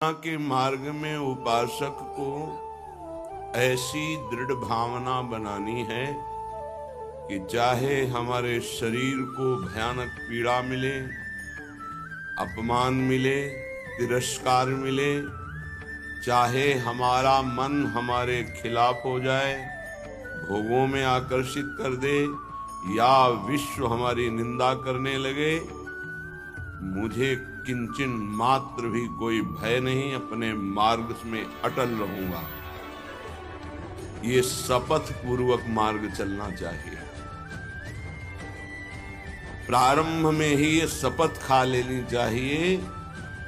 के मार्ग में उपासक को ऐसी दृढ़ भावना बनानी है कि चाहे हमारे शरीर को भयानक पीड़ा मिले, अपमान मिले, तिरस्कार मिले, चाहे हमारा मन हमारे खिलाफ हो जाए, भोगों में आकर्षित कर दे या विश्व हमारी निंदा करने लगे, मुझे किंचन मात्र भी कोई भय नहीं, अपने मार्ग में अटल रहूंगा। ये शपथ पूर्वक मार्ग चलना चाहिए। प्रारंभ में ही ये शपथ खा लेनी चाहिए,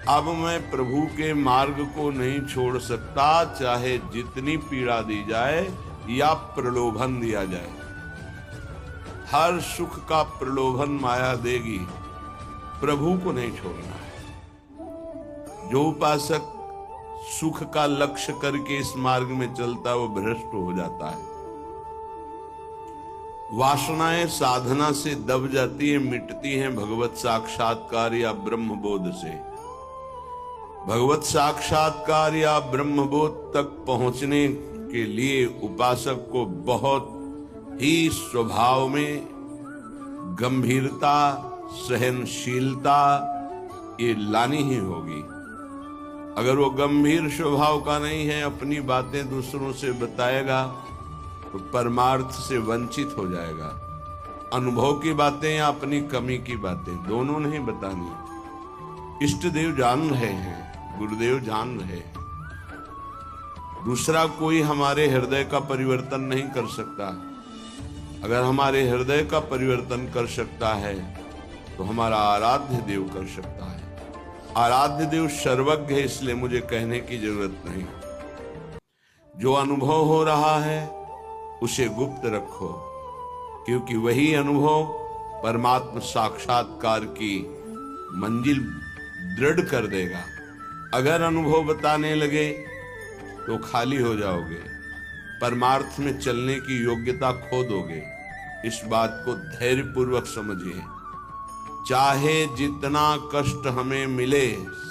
अब मैं प्रभु के मार्ग को नहीं छोड़ सकता, चाहे जितनी पीड़ा दी जाए या प्रलोभन दिया जाए। हर सुख का प्रलोभन माया देगी, प्रभु को नहीं छोड़ना है। जो उपासक सुख का लक्ष्य करके इस मार्ग में चलता है वो भ्रष्ट हो जाता है। वासनाएं साधना से दब जाती है, मिटती हैं भगवत साक्षात्कार या ब्रह्म बोध से। भगवत साक्षात्कार या ब्रह्म बोध तक पहुंचने के लिए उपासक को बहुत ही स्वभाव में गंभीरता, सहनशीलता ये लानी ही होगी। अगर वो गंभीर स्वभाव का नहीं है, अपनी बातें दूसरों से बताएगा तो परमार्थ से वंचित हो जाएगा। अनुभव की बातें या अपनी कमी की बातें दोनों नहीं बतानी। इष्ट देव जान रहे हैं, गुरुदेव जान रहे हैं, दूसरा कोई हमारे हृदय का परिवर्तन नहीं कर सकता। अगर हमारे हृदय का परिवर्तन कर सकता है तो हमारा आराध्य देव कर सकता है। आराध्य देव सर्वज्ञ है, इसलिए मुझे कहने की जरूरत नहीं। जो अनुभव हो रहा है उसे गुप्त रखो, क्योंकि वही अनुभव परमात्मा साक्षात्कार की मंजिल दृढ़ कर देगा। अगर अनुभव बताने लगे तो खाली हो जाओगे, परमार्थ में चलने की योग्यता खो दोगे। इस बात को धैर्यपूर्वक समझिए। चाहे जितना कष्ट हमें मिले,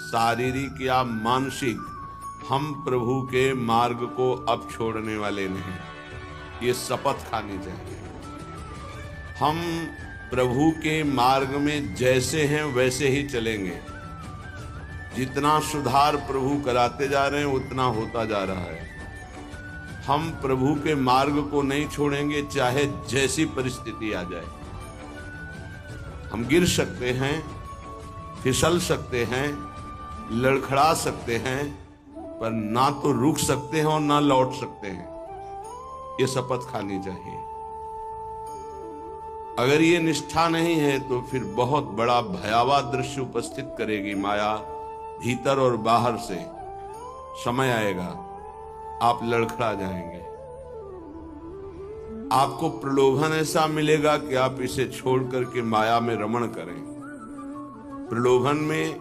शारीरिक या मानसिक, हम प्रभु के मार्ग को अब छोड़ने वाले नहीं। ये शपथ खानी चाहिए। हम प्रभु के मार्ग में जैसे हैं वैसे ही चलेंगे। जितना सुधार प्रभु कराते जा रहे हैं उतना होता जा रहा है। हम प्रभु के मार्ग को नहीं छोड़ेंगे, चाहे जैसी परिस्थिति आ जाए। हम गिर सकते हैं, फिसल सकते हैं, लड़खड़ा सकते हैं, पर ना तो रुक सकते हैं और ना लौट सकते हैं। ये शपथ खानी चाहिए। अगर ये निष्ठा नहीं है तो फिर बहुत बड़ा भयावह दृश्य उपस्थित करेगी माया, भीतर और बाहर से। समय आएगा आप लड़खड़ा जाएंगे। आपको प्रलोभन ऐसा मिलेगा कि आप इसे छोड़ करके माया में रमण करें। प्रलोभन में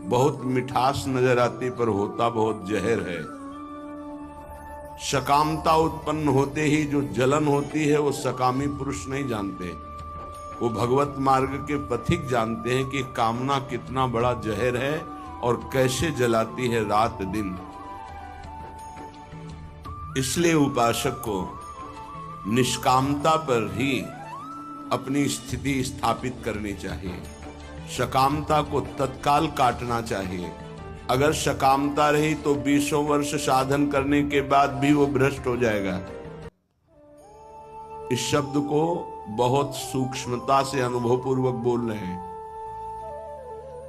बहुत मिठास नजर आती, पर होता बहुत जहर है। सकामता उत्पन्न होते ही जो जलन होती है वो सकामी पुरुष नहीं जानते, वो भगवत मार्ग के पथिक जानते हैं कि कामना कितना बड़ा जहर है और कैसे जलाती है रात दिन। इसलिए उपासक को निष्कामता पर ही अपनी स्थिति स्थापित करनी चाहिए। सकामता को तत्काल काटना चाहिए। अगर सकामता रही तो 20 वर्ष साधन करने के बाद भी वो भ्रष्ट हो जाएगा। इस शब्द को बहुत सूक्ष्मता से अनुभवपूर्वक बोल रहे हैं।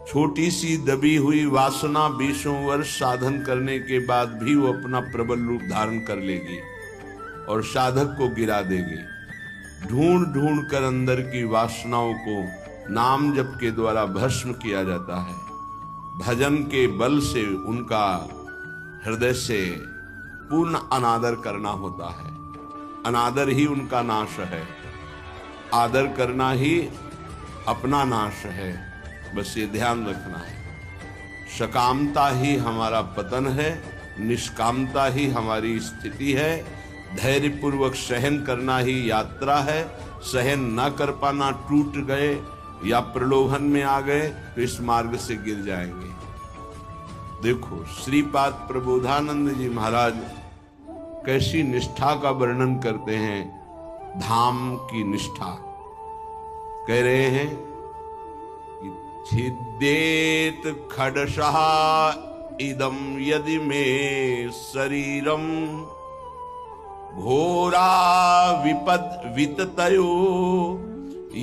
छोटी सी दबी हुई वासना 20 वर्ष साधन करने के बाद भी वो अपना प्रबल रूप धारण कर लेगी और साधक को गिरा देगी। ढूंढ ढूंढ कर अंदर की वासनाओं को नाम जप के द्वारा भस्म किया जाता है। भजन के बल से उनका हृदय से पूर्ण अनादर करना होता है। अनादर ही उनका नाश है, आदर करना ही अपना नाश है। बस ये ध्यान रखना है। सकामता ही हमारा पतन है, निष्कामता ही हमारी स्थिति है। धैर्यपूर्वक सहन करना ही यात्रा है। सहन न कर पाना, टूट गए या प्रलोभन में आ गए तो इस मार्ग से गिर जाएंगे। देखो श्रीपाद प्रबोधानंद जी महाराज कैसी निष्ठा का वर्णन करते हैं, धाम की निष्ठा। कह रहे हैं कि छिद्येत खडशः इदं यदि मे शरीरम घोरा विपद विततयो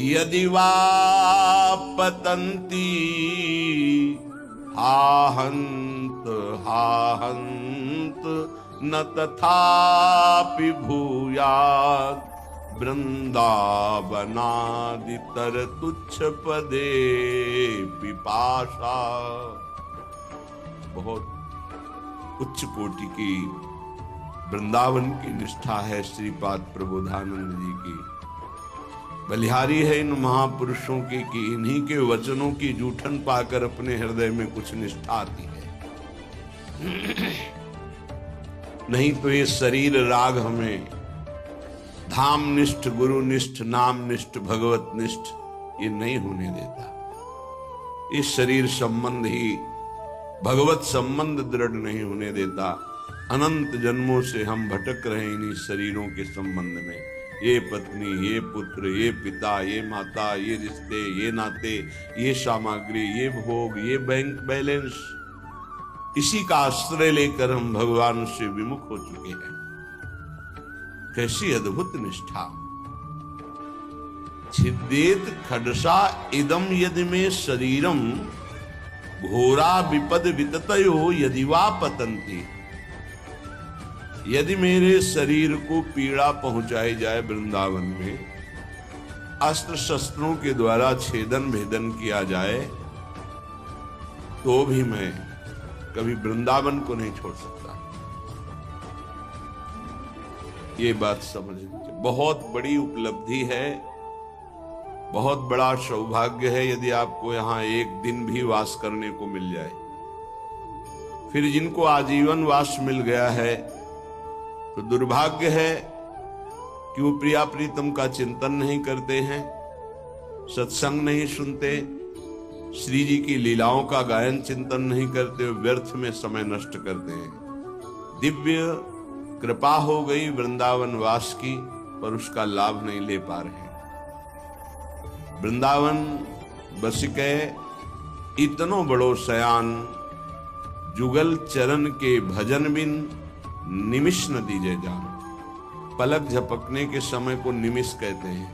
यदि वा पतन्ति हाहंत न तथापि भूयात् वृंदावनादितर तुच्छ पदे पिपासा। बहुत उच्च कोटि की वृंदावन की निष्ठा है श्रीपाद प्रबोधानंद जी की। बलिहारी है इन महापुरुषों की कि इन्हीं के वचनों की जूठन पाकर अपने हृदय में कुछ निष्ठा आती है। नहीं तो ये शरीर राग हमें धाम निष्ठ, गुरु निष्ठ, नाम निष्ठ, भगवत निष्ठ ये नहीं होने देता। इस शरीर संबंध ही भगवत संबंध दृढ़ नहीं होने देता। अनंत जन्मों से हम भटक रहे इन्हीं शरीरों के संबंध में। ये पत्नी, ये पुत्र, ये पिता, ये माता, ये रिश्ते, ये नाते, ये सामग्री, ये भोग, ये बैंक बैलेंस, इसी का आश्रय लेकर हम भगवान से विमुख हो चुके हैं। कैसी अद्भुत निष्ठा। छिद्येत खडसा इदम यदि में शरीरम घोरा विपद विततयो यदि वा पतंती। यदि मेरे शरीर को पीड़ा पहुंचाई जाए वृंदावन में, अस्त्र शस्त्रों के द्वारा छेदन भेदन किया जाए, तो भी मैं कभी वृंदावन को नहीं छोड़ सकता। ये बात समझ लीजिए। बहुत बड़ी उपलब्धि है, बहुत बड़ा सौभाग्य है यदि आपको यहाँ एक दिन भी वास करने को मिल जाए। फिर जिनको आजीवन वास मिल गया है तो दुर्भाग्य है कि वो प्रिया प्रीतम का चिंतन नहीं करते हैं, सत्संग नहीं सुनते, श्री जी की लीलाओं का गायन चिंतन नहीं करते, व्यर्थ में समय नष्ट करते हैं। दिव्य कृपा हो गई वृंदावन वास की, पर उसका लाभ नहीं ले पा रहे हैं। वृंदावन बसिके इतनो बड़ो सयान, जुगल चरण के भजन बिन निमिष न दीजे जान। पलक झपकने के समय को निमिष कहते हैं।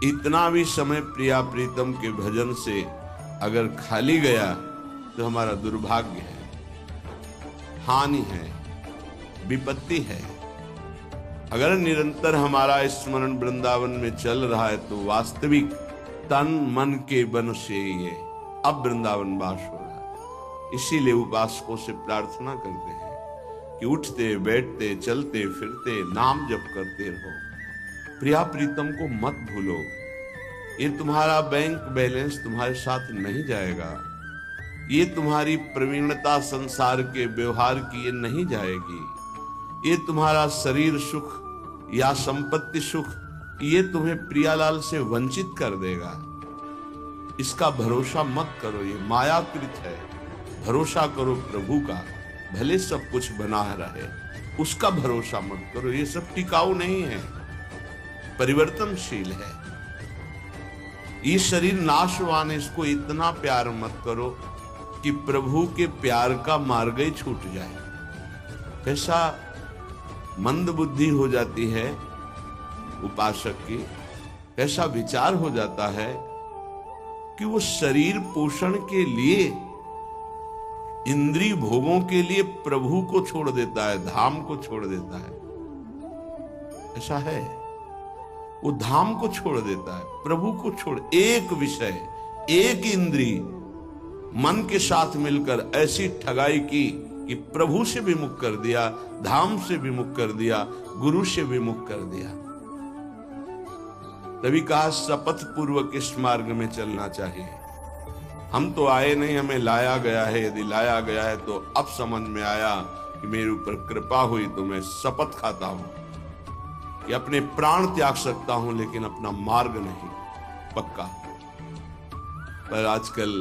इतना भी समय प्रिया प्रीतम के भजन से अगर खाली गया तो हमारा दुर्भाग्य है, हानि है, विपत्ति है। अगर निरंतर हमारा स्मरण वृंदावन में चल रहा है तो वास्तविक तन मन के बन से ये अब वृंदावन वास हो रहा है। इसीलिए उपासकों से प्रार्थना करते हैं कि उठते बैठते चलते फिरते नाम जप करते रहो, प्रिया प्रीतम को मत भूलो। ये तुम्हारा बैंक बैलेंस तुम्हारे साथ नहीं जाएगा, ये तुम्हारी प्रवीणता संसार के व्यवहार की ये नहीं जाएगी, ये तुम्हारा शरीर सुख या संपत्ति सुख ये तुम्हें प्रियालाल से वंचित कर देगा। इसका भरोसा मत करो, ये मायाकृत है। भरोसा करो प्रभु का, भले सब कुछ बना रहे, उसका भरोसा मत करो। ये सब टिकाऊ नहीं है, परिवर्तनशील है। ये शरीर नाशवान है, इसको इतना प्यार मत करो कि प्रभु के प्यार का मार्ग ही छूट जाए। कैसा मंद बुद्धि हो जाती है उपासक की, ऐसा विचार हो जाता है कि वो शरीर पोषण के लिए, इंद्रिय भोगों के लिए प्रभु को छोड़ देता है, धाम को छोड़ देता है। ऐसा है, वो धाम को छोड़ देता है, प्रभु को छोड़। एक विषय, एक इंद्रिय मन के साथ मिलकर ऐसी ठगाई की कि प्रभु से विमुख कर दिया, धाम से विमुख कर दिया, गुरु से विमुख कर दिया। तभी कहा शपथ पूर्वक इस मार्ग में चलना चाहिए। हम तो आए नहीं, हमें लाया गया है। यदि लाया गया है तो अब समझ में आया कि मेरे ऊपर कृपा हुई तो मैं शपथ खाता हूं कि अपने प्राण त्याग सकता हूं, लेकिन अपना मार्ग नहीं, पक्का। पर आजकल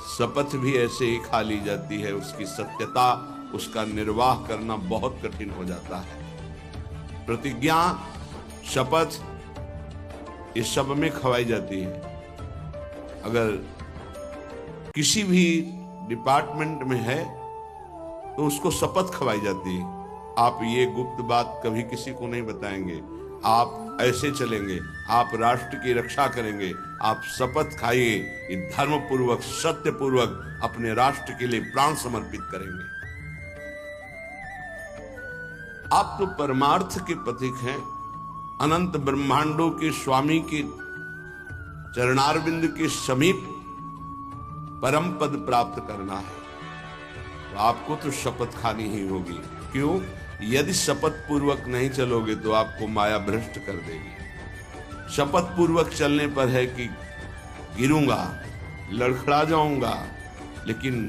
शपथ भी ऐसे ही खा ली जाती है, उसकी सत्यता, उसका निर्वाह करना बहुत कठिन हो जाता है। प्रतिज्ञा, शपथ, इस सब में खवाई जाती है। अगर किसी भी डिपार्टमेंट में है तो उसको शपथ खवाई जाती है। आप ये गुप्त बात कभी किसी को नहीं बताएंगे, आप ऐसे चलेंगे, आप राष्ट्र की रक्षा करेंगे, आप शपथ खाइए कि धर्म पूर्वक, सत्य पूर्वक अपने राष्ट्र के लिए प्राण समर्पित करेंगे। आप तो परमार्थ के प्रतीक हैं। अनंत ब्रह्मांडों के स्वामी के चरणारविंद के समीप परम पद प्राप्त करना है, तो आपको तो शपथ खानी ही होगी। क्यों? यदि शपथ पूर्वक नहीं चलोगे तो आपको माया भ्रष्ट कर देगी। शपथ पूर्वक चलने पर है कि गिरूंगा, लड़खड़ा जाऊंगा, लेकिन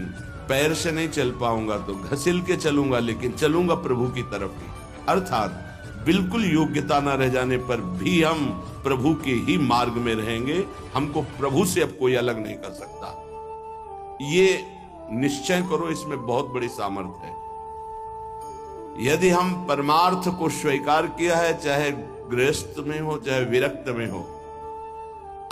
पैर से नहीं चल पाऊंगा, तो घसील के चलूंगा, लेकिन चलूंगा प्रभु की तरफ ही। अर्थात बिल्कुल योग्यता न रह जाने पर भी हम प्रभु के ही मार्ग में रहेंगे। हमको प्रभु से अब कोई अलग नहीं कर सकता। ये निश्चय करो, इसमें बहुत बड़ी सामर्थ्य है। यदि हम परमार्थ को स्वीकार किया है, चाहे गृहस्थ में हो चाहे विरक्त में हो,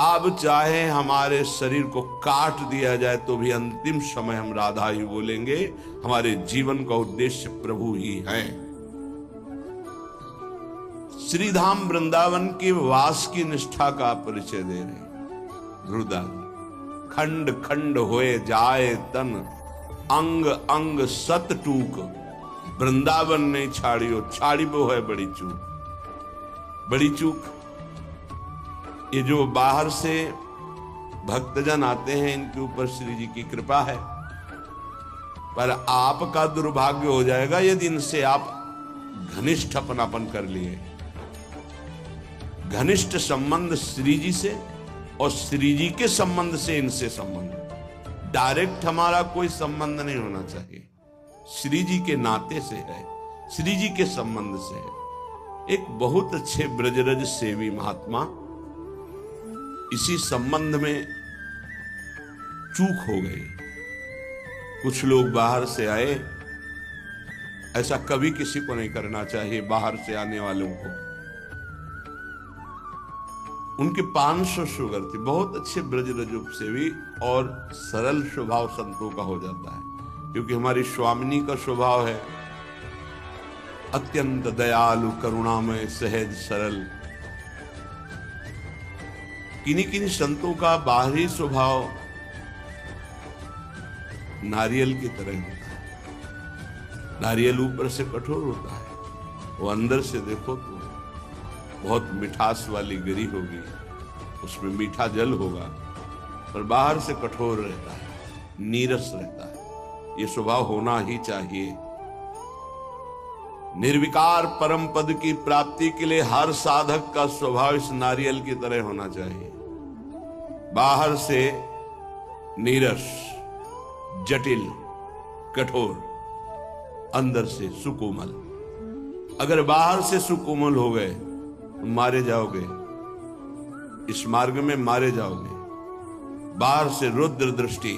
अब चाहे हमारे शरीर को काट दिया जाए तो भी अंतिम समय हम राधा ही बोलेंगे। हमारे जीवन का उद्देश्य प्रभु ही है। श्रीधाम वृंदावन के वास की निष्ठा का परिचय दे रहे ध्रुवदास। खंड खंड होए जाए तन, अंग अंग सत टूक, वृंदावन नहीं छाड़ियो, छाड़ी वो है बड़ी चूक। बड़ी चूक, ये जो बाहर से भक्तजन आते हैं, इनके ऊपर श्री जी की कृपा है, पर आपका दुर्भाग्य हो जाएगा यदि इनसे आप घनिष्ठ अपनापन कर लिए। घनिष्ठ संबंध श्री जी से और श्री जी के संबंध से इनसे संबंध। डायरेक्ट हमारा कोई संबंध नहीं होना चाहिए, श्री जी के नाते से है, श्री जी के संबंध से है। एक बहुत अच्छे ब्रजरज सेवी महात्मा इसी संबंध में चूक हो गई। कुछ लोग बाहर से आए, ऐसा कभी किसी को नहीं करना चाहिए। बाहर से आने वालों को, उनके 500 शुगर थी, बहुत अच्छे ब्रजरज सेवी और सरल स्वभाव संतों का हो जाता है, क्योंकि हमारी स्वामिनी का स्वभाव है अत्यंत दयालु, करुणामय, सहज, सरल। किन्हीं किन्हीं संतों का बाहरी स्वभाव नारियल की तरह होता है। नारियल ऊपर से कठोर होता है, वो अंदर से देखो तो बहुत मिठास वाली गिरी होगी, उसमें मीठा जल होगा, पर बाहर से कठोर रहता है, नीरस रहता है। ये स्वभाव होना ही चाहिए। निर्विकार परम पद की प्राप्ति के लिए हर साधक का स्वभाव इस नारियल की तरह होना चाहिए। बाहर से नीरस, जटिल, कठोर, अंदर से सुकोमल। अगर बाहर से सुकोमल हो गए तो मारे जाओगे, इस मार्ग में मारे जाओगे। बाहर से रुद्र दृष्टि,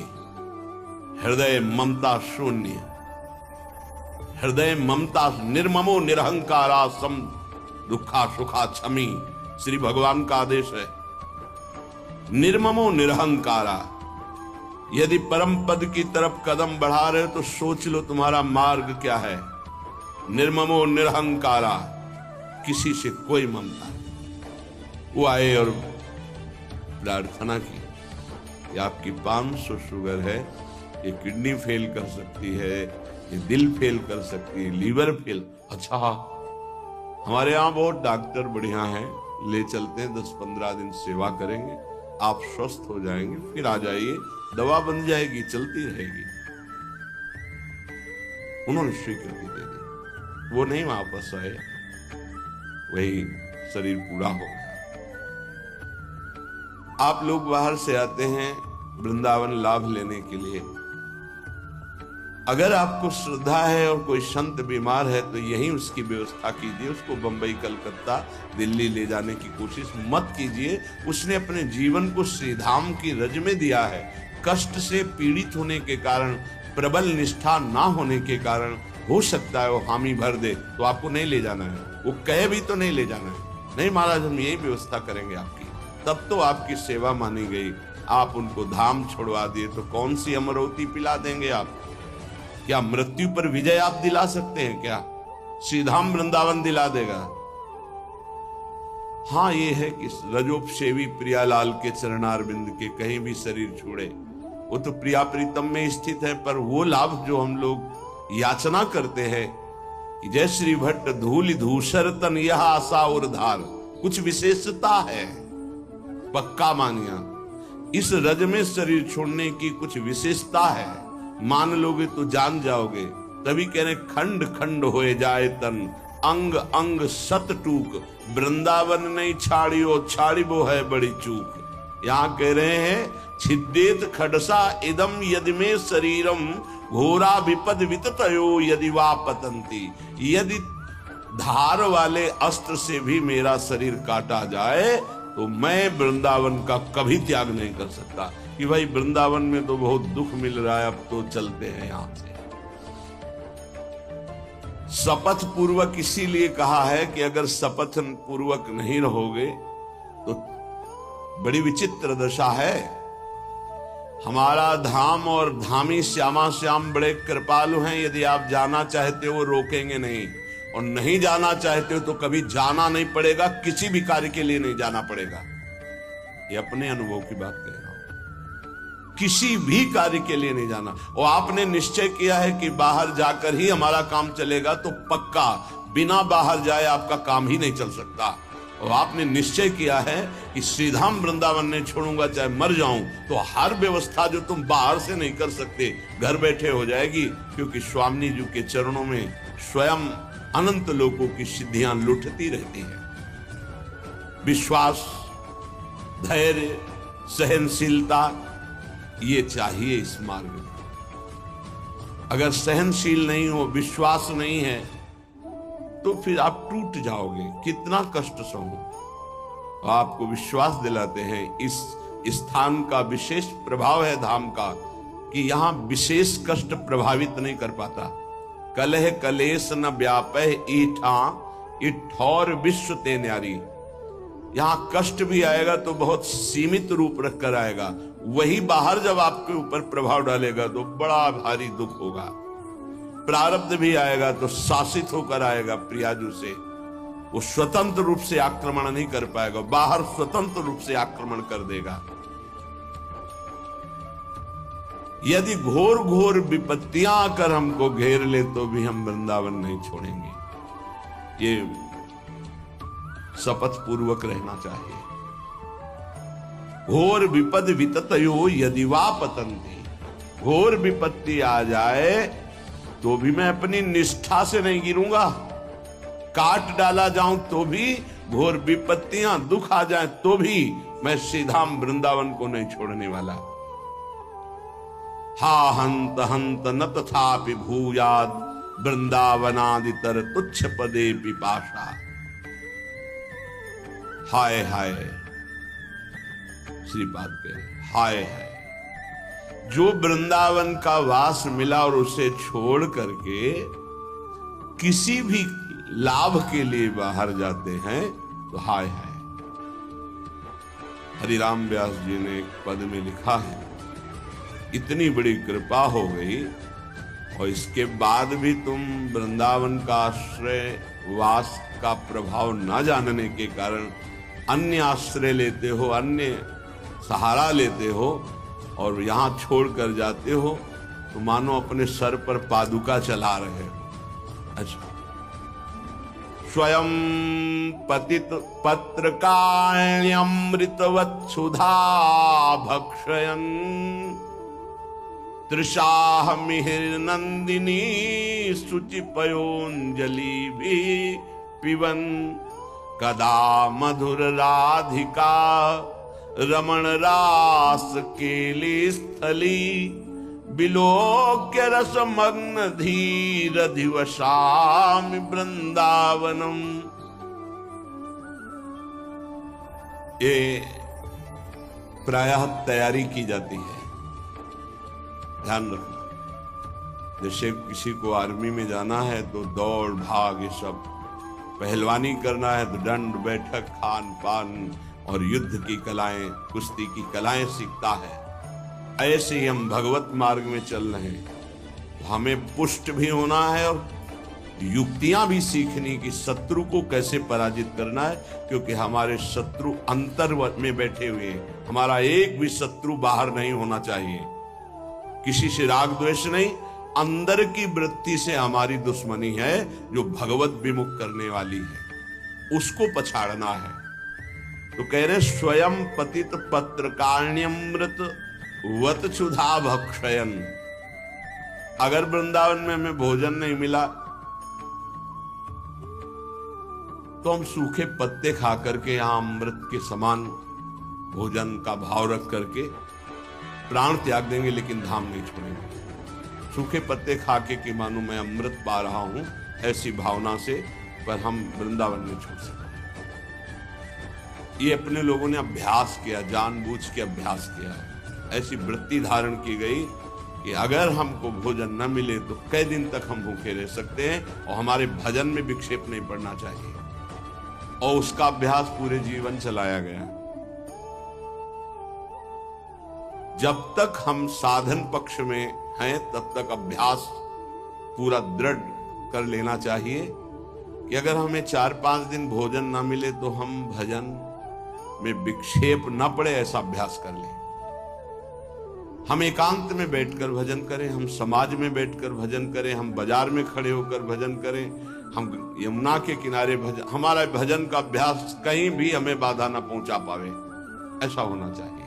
हृदय ममता शून्य, हृदय ममता, निर्ममो निरहंकारा सम दुखा सुखा क्षमी, श्री भगवान का आदेश है। निर्ममो निरहंकारा। यदि परम पद की तरफ कदम बढ़ा रहे हो तो सोच लो तुम्हारा मार्ग क्या है। निर्ममो निरहंकारा, किसी से कोई ममता नहीं। वो आए और प्रार्थना की कि आपकी 500 शुगर है, ये किडनी फेल कर सकती है, ये दिल फेल कर सकती है, लीवर फेल। अच्छा, हमारे यहाँ बहुत डॉक्टर बढ़िया हैं, ले चलते हैं, 10-15 दिन सेवा करेंगे, आप स्वस्थ हो जाएंगे, फिर आ जाइए, दवा बन जाएगी, चलती रहेगी। उन्होंने स्वीकृति दे दी, वो नहीं वापस आए, वही शरीर पूरा हो गया। आप लोग बाहर से आते हैं वृंदावन लाभ लेने के लिए। अगर आपको श्रद्धा है और कोई संत बीमार है तो यहीं उसकी व्यवस्था कीजिए। उसको बंबई, कलकत्ता, दिल्ली ले जाने की कोशिश मत कीजिए। उसने अपने जीवन को श्रीधाम की रज में दिया है। कष्ट से पीड़ित होने के कारण, प्रबल निष्ठा ना होने के कारण हो सकता है वो हामी भर दे, तो आपको नहीं ले जाना है। वो कहे भी तो नहीं ले जाना है, नहीं महाराज हम यही व्यवस्था करेंगे आपकी, तब तो आपकी सेवा मानी गई। आप उनको धाम छोड़वा दिए तो कौन सी अमरौती पिला देंगे आप? क्या मृत्यु पर विजय आप दिला सकते हैं क्या? श्रीधाम वृंदावन दिला देगा। हाँ, ये है कि रजोपसेवी प्रियालाल के चरणारविंद के कहीं भी शरीर छोड़े, वो तो प्रिया प्रीतम में स्थित है, पर वो लाभ जो हम लोग याचना करते हैं कि जय श्री भट्ट धूलि धूसर तन यह आशा और धार, कुछ विशेषता है, पक्का मानिया। इस रज में शरीर छोड़ने की कुछ विशेषता है, मान लोगे तो जान जाओगे। तभी कह रहे खंड खंड होए जाए तन, अंग अंग सत टूक, वृंदावन नहीं छाड़ियो छाड़िबो है बड़ी चूक। यहां कह रहे हैं छिद्देत खडसा इदम यदि में शरीरम, घोरा विपद विततयो यदि वा पतंती। यदि धार वाले अस्त्र से भी मेरा शरीर काटा जाए तो मैं वृंदावन का कभी त्याग नहीं कर सकता कि भाई वृंदावन में तो बहुत दुख मिल रहा है, अब तो चलते हैं यहां से। शपथ पूर्वक इसीलिए कहा है कि अगर शपथ पूर्वक नहीं रहोगे तो बड़ी विचित्र दशा है। हमारा धाम और धामी श्यामा श्याम बड़े कृपालु हैं, यदि आप जाना चाहते हो रोकेंगे नहीं, और नहीं जाना चाहते हो तो कभी जाना नहीं पड़ेगा, किसी भी कार्य के लिए नहीं जाना पड़ेगा। ये अपने अनुभव की बात कह रहा हूं, किसी भी कार्य के लिए नहीं जाना। और आपने निश्चय किया है कि बाहर जाकर ही हमारा काम चलेगा, तो पक्का बिना बाहर जाए आपका काम ही नहीं चल सकता। और आपने निश्चय किया है कि श्रीधाम वृंदावन नहीं छोड़ूंगा चाहे मर जाऊं, तो हर व्यवस्था जो तुम बाहर से नहीं कर सकते घर बैठे हो जाएगी, क्योंकि स्वामी जी के चरणों में स्वयं अनंत लोगों की सिद्धियां लुटती रहती हैं। विश्वास, धैर्य, सहनशीलता ये चाहिए इस मार्ग में। अगर सहनशील नहीं हो, विश्वास नहीं है, तो फिर आप टूट जाओगे, कितना कष्ट सहो। आपको विश्वास दिलाते हैं इस स्थान का विशेष प्रभाव है धाम का, कि यहां विशेष कष्ट प्रभावित नहीं कर पाता। कलह कलेश न व्यापह ईठा, इठौर विश्व ते न्यारी। यहां कष्ट भी आएगा तो बहुत सीमित रूप रखकर आएगा, वही बाहर जब आपके ऊपर प्रभाव डालेगा तो बड़ा भारी दुख होगा। प्रारब्ध भी आएगा तो शासित होकर आएगा प्रियाजू से, वो स्वतंत्र रूप से आक्रमण नहीं कर पाएगा, बाहर स्वतंत्र रूप से आक्रमण कर देगा। यदि घोर घोर विपत्तियां आकर हमको घेर ले तो भी हम वृंदावन नहीं छोड़ेंगे। ये शपथ पूर्वक रहना चाहिए। घोर विपद विततयो यदि वा पतंती, घोर विपत्ति आ जाए तो भी मैं अपनी निष्ठा से नहीं गिरूंगा। काट डाला जाऊं तो भी, घोर विपत्तियां दुख आ जाए तो भी मैं श्रीधाम वृंदावन को नहीं छोड़ने वाला। हा हंत हंत न तथापि भूयाद, वृंदावनादितर तुच्छ पदे पिपाशा। हाय हाय, श्रीपाद कह रहे हाय हाय, जो वृंदावन का वास मिला और उसे छोड़ करके किसी भी लाभ के लिए बाहर जाते हैं तो हाय हाय। हरिराम व्यास जी ने एक पद में लिखा है, इतनी बड़ी कृपा हो गई और इसके बाद भी तुम वृंदावन का आश्रय वास का प्रभाव न जानने के कारण अन्य आश्रय लेते हो, अन्य सहारा लेते हो और यहां छोड़कर जाते हो, तो मानो अपने सर पर पादुका चला रहे हो। अच्छा, स्वयं पतित पत्रकाण्यमृतवत् सुधा भक्षयन्, तृषाह मिहिर नंदिनी शुचि पयोंजलि भी पिबन, कदा मधुर राधिका रमण रास केली स्थली, बिलोक्य रसमग्न धीर दिवसामि वृंदावनम। ये प्रायः तैयारी की जाती है ध्यान रखना। जैसे किसी को आर्मी में जाना है तो दौड़ भाग ये सब, पहलवानी करना है तो दंड बैठक खान पान और युद्ध की कलाएं, कुश्ती की कलाएं सीखता है। ऐसे ही हम भगवत मार्ग में चल रहे हैं, हमें पुष्ट भी होना है और युक्तियां भी सीखनी कि शत्रु को कैसे पराजित करना है, क्योंकि हमारे शत्रु अंतर में बैठे हुए हैं। हमारा एक भी शत्रु बाहर नहीं होना चाहिए। किसी से राग द्वेष नहीं, अंदर की वृत्ति से हमारी दुश्मनी है जो भगवत विमुख करने वाली है, उसको पछाड़ना है। तो कह रहे स्वयं पतित पत्रकाण्यमृत वत क्षुधा भक्षयन। अगर वृंदावन में हमें भोजन नहीं मिला तो हम सूखे पत्ते खा करके यहां अमृत के समान भोजन का भाव रख करके प्राण त्याग देंगे, लेकिन धाम नहीं छोड़ेंगे। सूखे पत्ते खा के कि मानो मैं अमृत पा रहा हूं, ऐसी भावना से पर हम वृंदावन नहीं छोड़ सकते। ये अपने लोगों ने अभ्यास किया, जानबूझ के अभ्यास किया। ऐसी वृत्ति धारण की गई कि अगर हमको भोजन न मिले तो कई दिन तक हम भूखे रह सकते हैं और हमारे भजन में विक्षेप नहीं पड़ना चाहिए। और उसका अभ्यास पूरे जीवन चलाया गया। जब तक हम साधन पक्ष में हैं तब तक अभ्यास पूरा दृढ़ कर लेना चाहिए कि अगर हमें 4-5 दिन भोजन ना मिले तो हम भजन में विक्षेप न पड़े, ऐसा अभ्यास कर लें। हम एकांत में बैठकर भजन करें, हम समाज में बैठकर भजन करें, हम बाजार में खड़े होकर भजन करें, हम यमुना के किनारे भजन, हमारा भजन का अभ्यास कहीं भी हमें बाधा ना पहुंचा पावे, ऐसा होना चाहिए।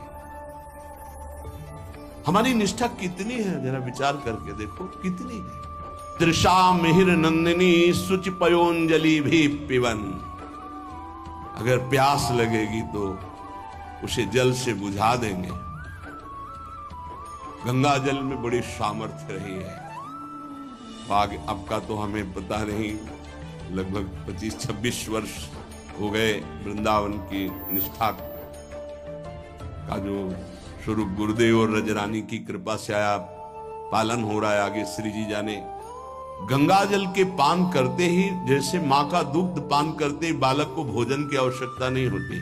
हमारी निष्ठा कितनी है जरा विचार करके देखो, कितनी है। तृषा मिहिर नंदिनी सुचि पयोंजलि भी पिवन। अगर प्यास लगेगी तो उसे जल से बुझा देंगे। गंगा जल में बड़ी सामर्थ्य रही है। आगे अब का तो हमें पता नहीं, लगभग 25-26 वर्ष हो गए वृंदावन की निष्ठा का जो स्वरूप गुरुदेव और रजरानी की कृपा से आया पालन हो रहा है। आगे श्री जी जाने। गंगा जल के पान करते ही, जैसे माँ का दुग्ध पान करते ही बालक को भोजन की आवश्यकता नहीं होती,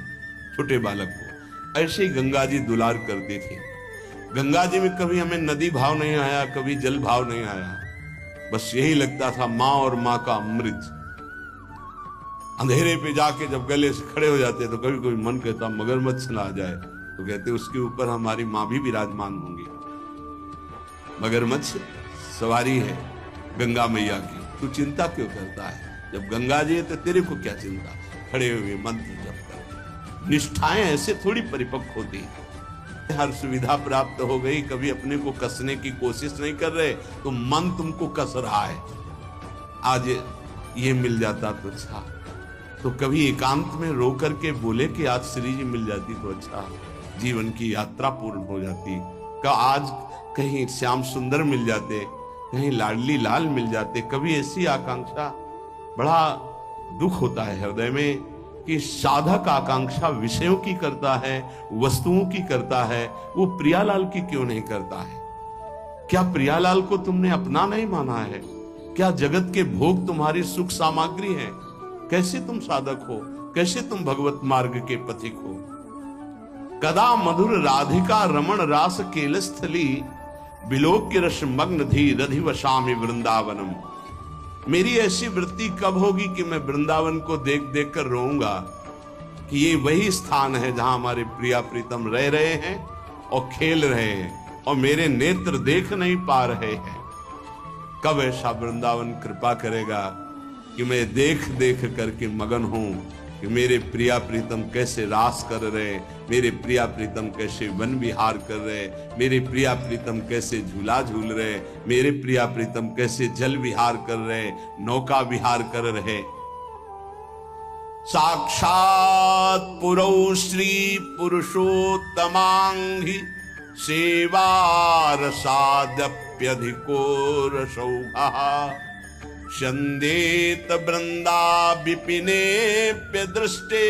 छोटे बालक को, ऐसे ही गंगा जी दुलार करते थे। गंगा जी में कभी हमें नदी भाव नहीं आया, कभी जल भाव नहीं आया, बस यही लगता था माँ और माँ का अमृत। अंधेरे पे जाके जब गले से खड़े हो जाते तो कभी कभी मन कहता मगरमच्छ ना आ जाए, तो कहते उसके ऊपर हमारी माँ भी विराजमान होंगी। मगरमच्छ सवारी है गंगा मैया की, तू चिंता क्यों करता है? जब गंगा जी है तो तेरे को क्या चिंता? खड़े हुए मंत्र जप कर। निष्ठाएं ऐसे थोड़ी परिपक्व होती। हर सुविधा प्राप्त हो गई, कभी अपने को कसने की कोशिश नहीं कर रहे तो मन तुमको कस रहा है। आज ये मिल जाता तो अच्छा, तो कभी एकांत में रो करके बोले कि आज श्री जी मिल जाती तो अच्छा, जीवन की यात्रा पूर्ण हो जाती। का आज कहीं श्याम सुंदर मिल जाते, कहीं लाडली लाल मिल जाते। कभी ऐसी आकांक्षा, बड़ा दुख होता है हृदय में कि साधक आकांक्षा विषयों की करता है, वस्तुओं की करता है, वो प्रियालाल की क्यों नहीं करता है? क्या प्रियालाल को तुमने अपना नहीं माना है? क्या जगत के भोग तुम्हारी सुख सामग्री है? कैसे तुम साधक हो? कैसे तुम भगवत मार्ग के पथिक हो? कदा मधुर राधिका रमण रास केलस्थली विलोक्य रस मग्न धी रधिवशामि वृंदावनम। मेरी ऐसी वृत्ति कब होगी कि मैं वृंदावन को देख देख कर रोऊंगा कि ये वही स्थान है जहां हमारे प्रिया प्रीतम रह रहे हैं और खेल रहे हैं और मेरे नेत्र देख नहीं पा रहे हैं। कब ऐसा वृंदावन कृपा करेगा कि मैं देख देख करके मगन हूं कि मेरे प्रिया प्रीतम कैसे रास कर रहे, मेरे प्रिया प्रीतम कैसे वन विहार कर रहे, मेरे प्रिया प्रीतम कैसे झूला झूल रहे, मेरे प्रिया प्रीतम कैसे जल विहार कर रहे, नौका विहार कर रहे। साक्षात पुरौ श्री पुरुषोत्तमांघि सेवा रसादप्यधिको रसौघा शंदेत वृंदा विपिनेप्य दृष्टे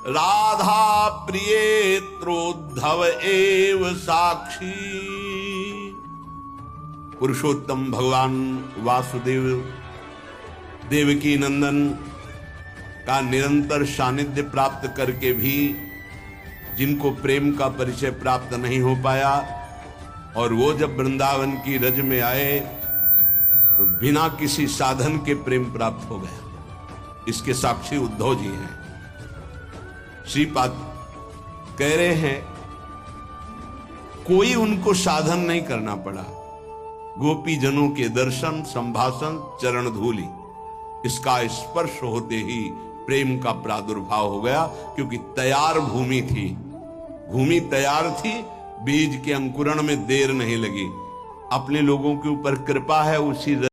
राधा प्रियेत्रोद्धव एव साक्षी। पुरुषोत्तम भगवान वासुदेव देवकी नंदन का निरंतर सानिध्य प्राप्त करके भी जिनको प्रेम का परिचय प्राप्त नहीं हो पाया, और वो जब वृंदावन की रज में आए तो बिना किसी साधन के प्रेम प्राप्त हो गया। इसके साक्षी उद्धव जी हैं। श्रीपाद कह रहे हैं कोई उनको साधन नहीं करना पड़ा, गोपी जनों के दर्शन, संभाषण, चरण धूलि, इसका स्पर्श होते ही प्रेम का प्रादुर्भाव हो गया। क्योंकि तैयार भूमि थी, भूमि तैयार थी, बीज के अंकुरण में देर नहीं लगी। अपने लोगों के ऊपर कृपा है, उसी